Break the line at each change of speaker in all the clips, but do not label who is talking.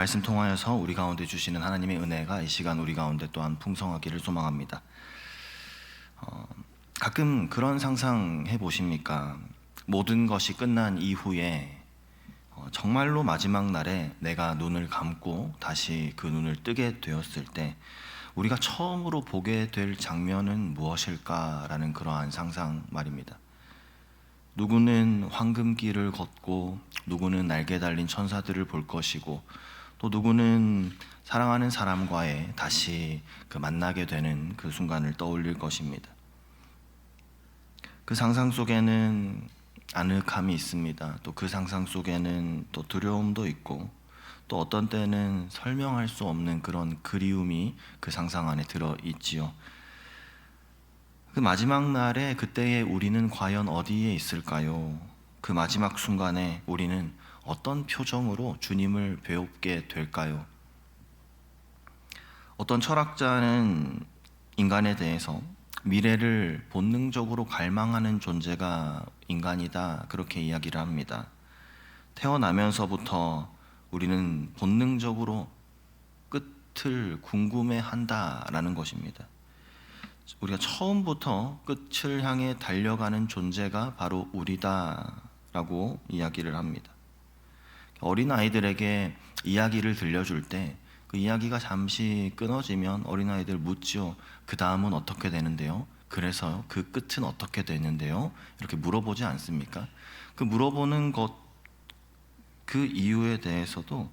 말씀 통하여서 우리 가운데 주시는 하나님의 은혜가 이 시간 우리 가운데 또한 풍성하기를 소망합니다. 가끔 그런 상상 해보십니까? 모든 것이 끝난 이후에 정말로 마지막 날에 내가 눈을 감고 다시 그 눈을 뜨게 되었을 때 우리가 처음으로 보게 될 장면은 무엇일까라는 그러한 상상 말입니다. 누구는 황금길을 걷고 누구는 날개 달린 천사들을 볼 것이고 또 누구는 사랑하는 사람과의 다시 그 만나게 되는 그 순간을 떠올릴 것입니다. 그 상상 속에는 아늑함이 있습니다. 또 그 상상 속에는 또 두려움도 있고 또 어떤 때는 설명할 수 없는 그런 그리움이 그 상상 안에 들어있지요. 그 마지막 날에 그때의 우리는 과연 어디에 있을까요? 그 마지막 순간에 우리는 어떤 표정으로 주님을 뵈옵게 될까요? 어떤 철학자는 인간에 대해서 미래를 본능적으로 갈망하는 존재가 인간이다, 그렇게 이야기를 합니다. 태어나면서부터 우리는 본능적으로 끝을 궁금해한다라는 것입니다. 우리가 처음부터 끝을 향해 달려가는 존재가 바로 우리다라고 이야기를 합니다. 어린아이들에게 이야기를 들려줄 때 그 이야기가 잠시 끊어지면 어린아이들 묻죠. 그 다음은 어떻게 되는데요? 그래서 그 끝은 어떻게 되는데요? 이렇게 물어보지 않습니까? 그 물어보는 것, 그 이유에 대해서도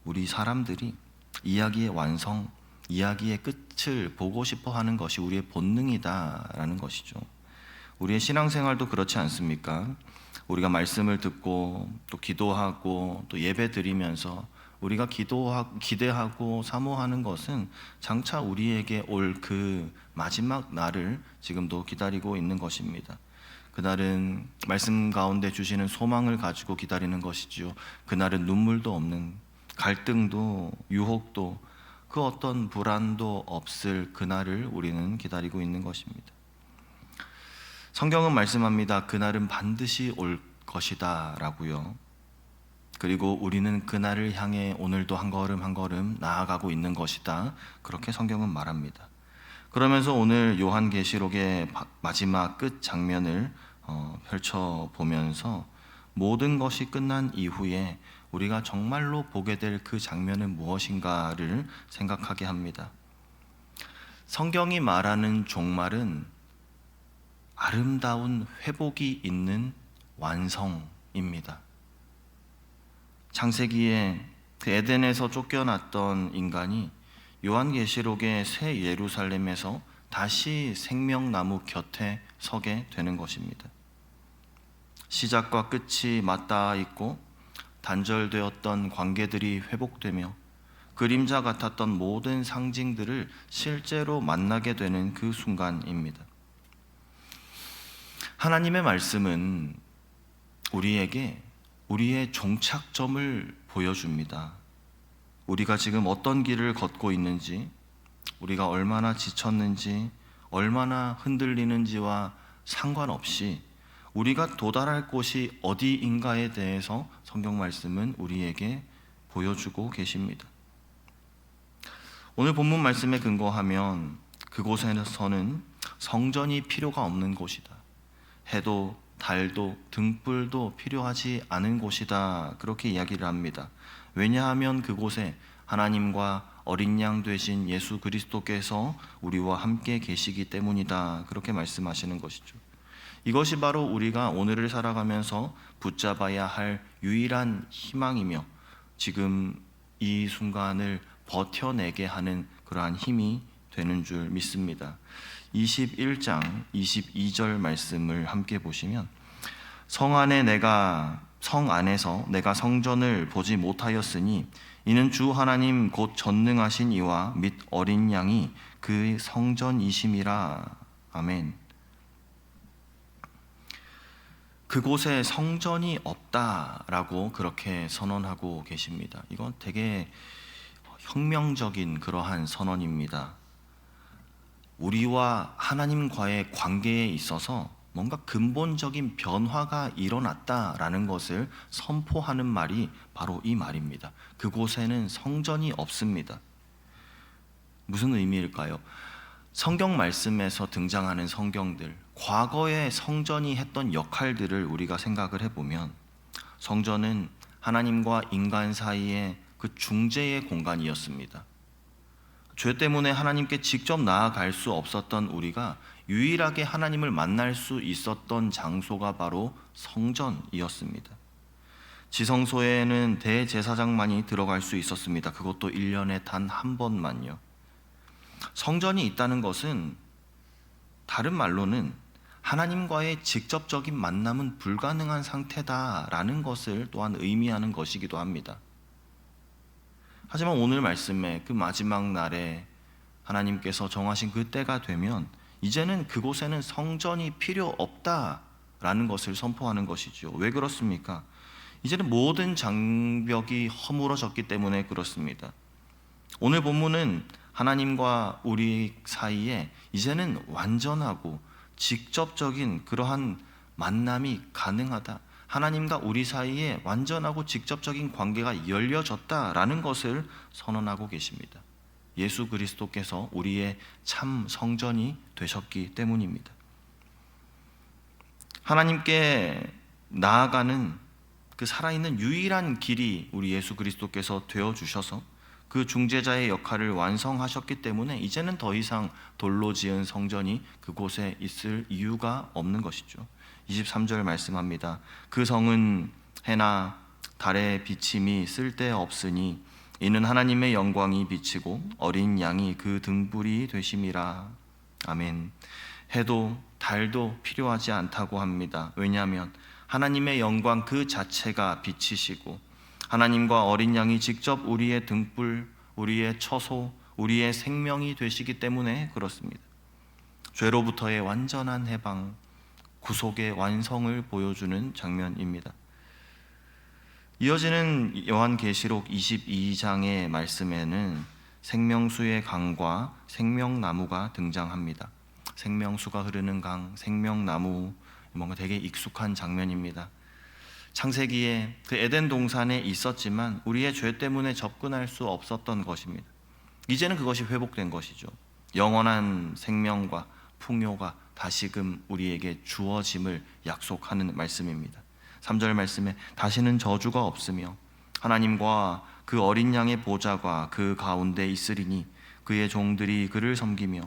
우리 사람들이 이야기의 완성, 이야기의 끝을 보고 싶어 하는 것이 우리의 본능이다라는 것이죠. 우리의 신앙생활도 그렇지 않습니까? 우리가 말씀을 듣고 또 기도하고 또 예배 드리면서 우리가 기대하고 사모하는 것은 장차 우리에게 올 그 마지막 날을 지금도 기다리고 있는 것입니다. 그날은 말씀 가운데 주시는 소망을 가지고 기다리는 것이지요. 그날은 눈물도 없는, 갈등도 유혹도 그 어떤 불안도 없을 그날을 우리는 기다리고 있는 것입니다. 성경은 말씀합니다. 그날은 반드시 올 것이다 라고요. 그리고 우리는 그날을 향해 오늘도 한 걸음 한 걸음 나아가고 있는 것이다, 그렇게 성경은 말합니다. 그러면서 오늘 요한계시록의 마지막 끝 장면을 펼쳐보면서 모든 것이 끝난 이후에 우리가 정말로 보게 될 그 장면은 무엇인가를 생각하게 합니다. 성경이 말하는 종말은 아름다운 회복이 있는 완성입니다. 창세기에 그 에덴에서 쫓겨났던 인간이 요한계시록의 새 예루살렘에서 다시 생명나무 곁에 서게 되는 것입니다. 시작과 끝이 맞닿아 있고 단절되었던 관계들이 회복되며 그림자 같았던 모든 상징들을 실제로 만나게 되는 그 순간입니다. 하나님의 말씀은 우리에게 우리의 종착점을 보여줍니다. 우리가 지금 어떤 길을 걷고 있는지, 우리가 얼마나 지쳤는지, 얼마나 흔들리는지와 상관없이 우리가 도달할 곳이 어디인가에 대해서 성경 말씀은 우리에게 보여주고 계십니다. 오늘 본문 말씀에 근거하면 그곳에서는 성전이 필요가 없는 곳이다. 해도 달도 등불도 필요하지 않은 곳이다, 그렇게 이야기를 합니다. 왜냐하면 그곳에 하나님과 어린 양 되신 예수 그리스도께서 우리와 함께 계시기 때문이다, 그렇게 말씀하시는 것이죠. 이것이 바로 우리가 오늘을 살아가면서 붙잡아야 할 유일한 희망이며 지금 이 순간을 버텨내게 하는 그러한 힘이 되는 줄 믿습니다. 21장 22절 말씀을 함께 보시면 성 안에서 내가 성전을 보지 못하였으니 이는 주 하나님 곧 전능하신 이와 및 어린 양이 그 성전이심이라. 아멘. 그곳에 성전이 없다라고 그렇게 선언하고 계십니다. 이건 되게 혁명적인 그러한 선언입니다. 우리와 하나님과의 관계에 있어서 뭔가 근본적인 변화가 일어났다라는 것을 선포하는 말이 바로 이 말입니다. 그곳에는 성전이 없습니다. 무슨 의미일까요? 성경 말씀에서 등장하는 성경들, 과거의 성전이 했던 역할들을 우리가 생각을 해보면 성전은 하나님과 인간 사이의 그 중재의 공간이었습니다. 죄 때문에 하나님께 직접 나아갈 수 없었던 우리가 유일하게 하나님을 만날 수 있었던 장소가 바로 성전이었습니다. 지성소에는 대제사장만이 들어갈 수 있었습니다. 그것도 1년에 단 한 번만요. 성전이 있다는 것은 다른 말로는 하나님과의 직접적인 만남은 불가능한 상태다라는 것을 또한 의미하는 것이기도 합니다. 하지만 오늘 말씀에 그 마지막 날에 하나님께서 정하신 그 때가 되면 이제는 그곳에는 성전이 필요 없다라는 것을 선포하는 것이죠. 왜 그렇습니까? 이제는 모든 장벽이 허물어졌기 때문에 그렇습니다. 오늘 본문은 하나님과 우리 사이에 이제는 완전하고 직접적인 그러한 만남이 가능하다. 하나님과 우리 사이에 완전하고 직접적인 관계가 열려졌다라는 것을 선언하고 계십니다. 예수 그리스도께서 우리의 참 성전이 되셨기 때문입니다. 하나님께 나아가는 그 살아있는 유일한 길이 우리 예수 그리스도께서 되어주셔서 그 중재자의 역할을 완성하셨기 때문에 이제는 더 이상 돌로 지은 성전이 그곳에 있을 이유가 없는 것이죠. 23절 말씀합니다. 그 성은 해나 달의 비침이 쓸데없으니 이는 하나님의 영광이 비치고 어린 양이 그 등불이 되심이라. 아멘. 해도 달도 필요하지 않다고 합니다. 왜냐하면 하나님의 영광 그 자체가 빛이시고 하나님과 어린 양이 직접 우리의 등불, 우리의 처소, 우리의 생명이 되시기 때문에 그렇습니다. 죄로부터의 완전한 해방, 구속의 완성을 보여주는 장면입니다. 이어지는 요한계시록 22장의 말씀에는 생명수의 강과 생명나무가 등장합니다. 생명수가 흐르는 강, 생명나무, 뭔가 되게 익숙한 장면입니다. 창세기에 그 에덴 동산에 있었지만 우리의 죄 때문에 접근할 수 없었던 것입니다. 이제는 그것이 회복된 것이죠. 영원한 생명과 풍요가 다시금 우리에게 주어짐을 약속하는 말씀입니다. 3절 말씀에 다시는 저주가 없으며 하나님과 그 어린 양의 보좌가 그 가운데 있으리니 그의 종들이 그를 섬기며.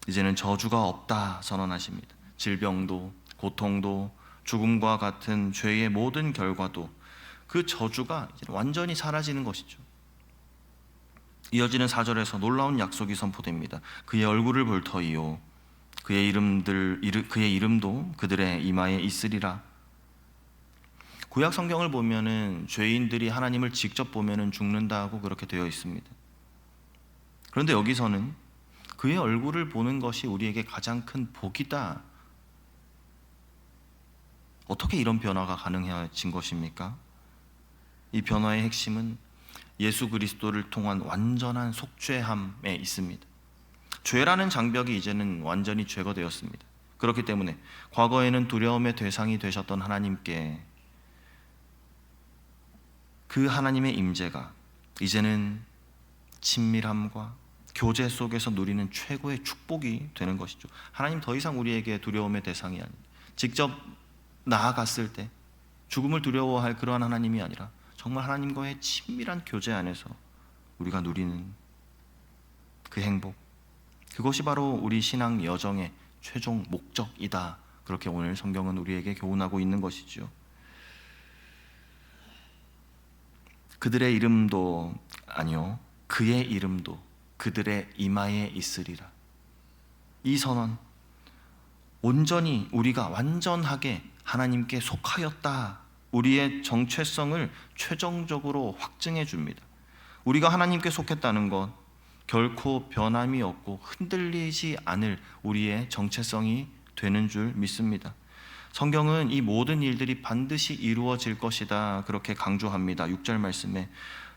이제는 저주가 없다 선언하십니다. 질병도 고통도 죽음과 같은 죄의 모든 결과도 그 저주가 이제 완전히 사라지는 것이죠. 이어지는 4절에서 놀라운 약속이 선포됩니다. 그의 얼굴을 볼 터이요 그의 이름도 그들의 이마에 있으리라. 구약 성경을 보면은 죄인들이 하나님을 직접 보면은 죽는다고 그렇게 되어 있습니다. 그런데 여기서는 그의 얼굴을 보는 것이 우리에게 가장 큰 복이다. 어떻게 이런 변화가 가능해진 것입니까? 이 변화의 핵심은 예수 그리스도를 통한 완전한 속죄함에 있습니다. 죄라는 장벽이 이제는 완전히 제거되었습니다. 그렇기 때문에 과거에는 두려움의 대상이 되셨던 하나님께 그 하나님의 임재가 이제는 친밀함과 교제 속에서 누리는 최고의 축복이 되는 것이죠. 하나님 더 이상 우리에게 두려움의 대상이 아닙니다. 직접 나아갔을 때 죽음을 두려워할 그러한 하나님이 아니라 정말 하나님과의 친밀한 교제 안에서 우리가 누리는 그 행복, 그것이 바로 우리 신앙 여정의 최종 목적이다. 그렇게 오늘 성경은 우리에게 교훈하고 있는 것이죠. 그들의 이름도 아니요 그의 이름도 그들의 이마에 있으리라. 이 선언, 온전히 우리가 완전하게 하나님께 속하였다. 우리의 정체성을 최종적으로 확증해 줍니다. 우리가 하나님께 속했다는 것, 결코 변함이 없고 흔들리지 않을 우리의 정체성이 되는 줄 믿습니다. 성경은 이 모든 일들이 반드시 이루어질 것이다 그렇게 강조합니다. 6절 말씀에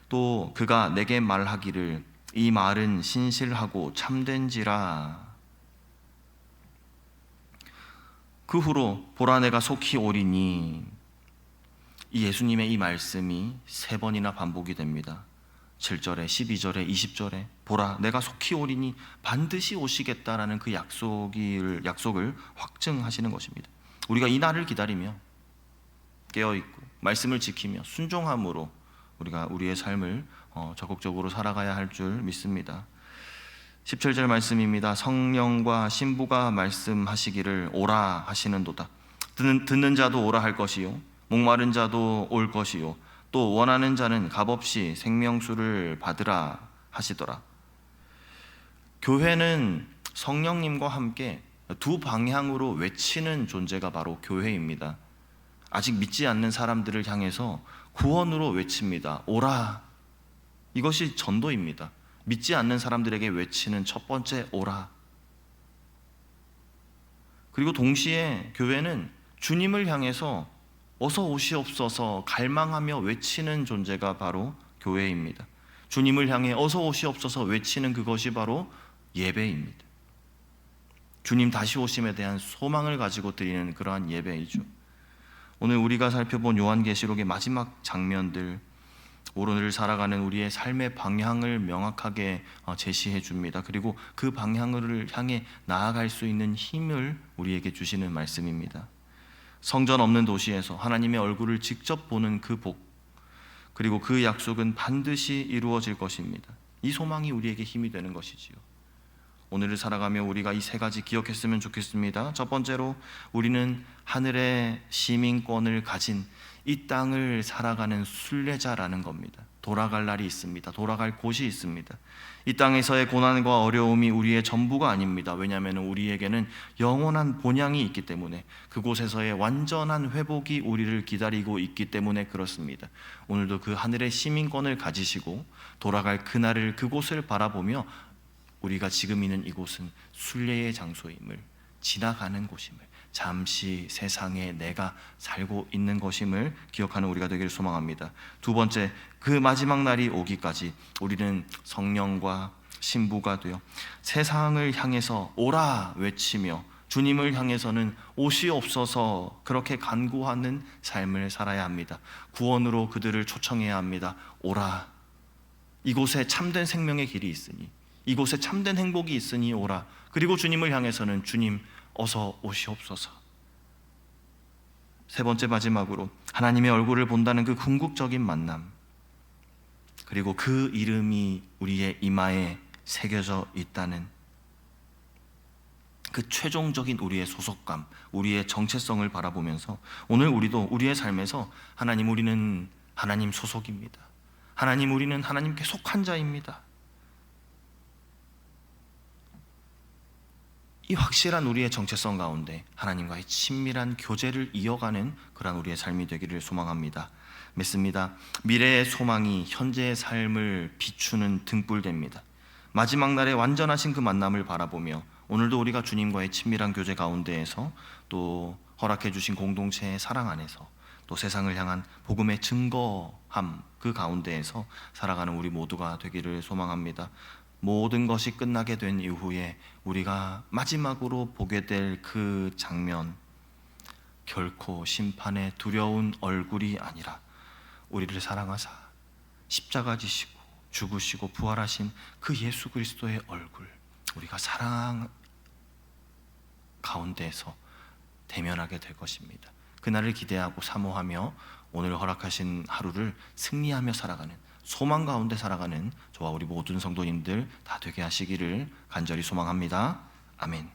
또 그가 내게 말하기를 이 말은 신실하고 참된지라. 그 후로 보라 내가 속히 오리니, 이 예수님의 이 말씀이 3번이나 반복이 됩니다. 7절에, 12절에, 20절에 보라 내가 속히 오리니 반드시 오시겠다라는 그 약속을 확증하시는 것입니다. 우리가 이 날을 기다리며 깨어있고 말씀을 지키며 순종함으로 우리가 우리의 삶을 적극적으로 살아가야 할 줄 믿습니다. 17절 말씀입니다. 성령과 신부가 말씀하시기를 오라 하시는도다. 듣는 자도 오라 할 것이요 목마른 자도 올 것이요 또 원하는 자는 값없이 생명수를 받으라 하시더라. 교회는 성령님과 함께 두 방향으로 외치는 존재가 바로 교회입니다. 아직 믿지 않는 사람들을 향해서 구원으로 외칩니다. 오라. 이것이 전도입니다. 믿지 않는 사람들에게 외치는 첫 번째 오라. 그리고 동시에 교회는 주님을 향해서 어서 오시옵소서 갈망하며 외치는 존재가 바로 교회입니다. 주님을 향해 어서 오시옵소서 외치는 그것이 바로 예배입니다. 주님 다시 오심에 대한 소망을 가지고 드리는 그러한 예배이죠. 오늘 우리가 살펴본 요한계시록의 마지막 장면들, 오늘을 살아가는 우리의 삶의 방향을 명확하게 제시해 줍니다. 그리고 그 방향을 향해 나아갈 수 있는 힘을 우리에게 주시는 말씀입니다. 성전 없는 도시에서 하나님의 얼굴을 직접 보는 그 복, 그리고 그 약속은 반드시 이루어질 것입니다. 이 소망이 우리에게 힘이 되는 것이지요. 오늘을 살아가며 우리가 이 3가지 기억했으면 좋겠습니다. 첫 번째로 우리는 하늘의 시민권을 가진 이 땅을 살아가는 순례자라는 겁니다. 돌아갈 날이 있습니다. 돌아갈 곳이 있습니다. 이 땅에서의 고난과 어려움이 우리의 전부가 아닙니다. 왜냐하면 우리에게는 영원한 본향이 있기 때문에, 그곳에서의 완전한 회복이 우리를 기다리고 있기 때문에 그렇습니다. 오늘도 그 하늘의 시민권을 가지시고 돌아갈 그날을, 그곳을 바라보며 우리가 지금 있는 이곳은 순례의 장소임을, 지나가는 곳임을, 잠시 세상에 내가 살고 있는 것임을 기억하는 우리가 되기를 소망합니다. 두 번째, 그 마지막 날이 오기까지 우리는 성령과 신부가 되어 세상을 향해서 오라 외치며 주님을 향해서는 오시옵소서 그렇게 간구하는 삶을 살아야 합니다. 구원으로 그들을 초청해야 합니다. 오라. 이곳에 참된 생명의 길이 있으니, 이곳에 참된 행복이 있으니 오라. 그리고 주님을 향해서는 주님 어서 오시옵소서. 세 번째, 마지막으로 하나님의 얼굴을 본다는 그 궁극적인 만남, 그리고 그 이름이 우리의 이마에 새겨져 있다는 그 최종적인 우리의 소속감, 우리의 정체성을 바라보면서 오늘 우리도 우리의 삶에서 하나님, 우리는 하나님 소속입니다. 하나님, 우리는 하나님께 속한 자입니다. 이 확실한 우리의 정체성 가운데 하나님과의 친밀한 교제를 이어가는 그런 우리의 삶이 되기를 소망합니다. 믿습니다. 미래의 소망이 현재의 삶을 비추는 등불됩니다. 마지막 날에 완전하신 그 만남을 바라보며 오늘도 우리가 주님과의 친밀한 교제 가운데에서, 또 허락해 주신 공동체의 사랑 안에서, 또 세상을 향한 복음의 증거함 그 가운데에서 살아가는 우리 모두가 되기를 소망합니다. 모든 것이 끝나게 된 이후에 우리가 마지막으로 보게 될 그 장면, 결코 심판의 두려운 얼굴이 아니라 우리를 사랑하사 십자가 지시고 죽으시고 부활하신 그 예수 그리스도의 얼굴, 우리가 사랑 가운데에서 대면하게 될 것입니다. 그날을 기대하고 사모하며 오늘 허락하신 하루를 승리하며 살아가는, 소망 가운데 살아가는 저와 우리 모든 성도님들 다 되게 하시기를 간절히 소망합니다. 아멘.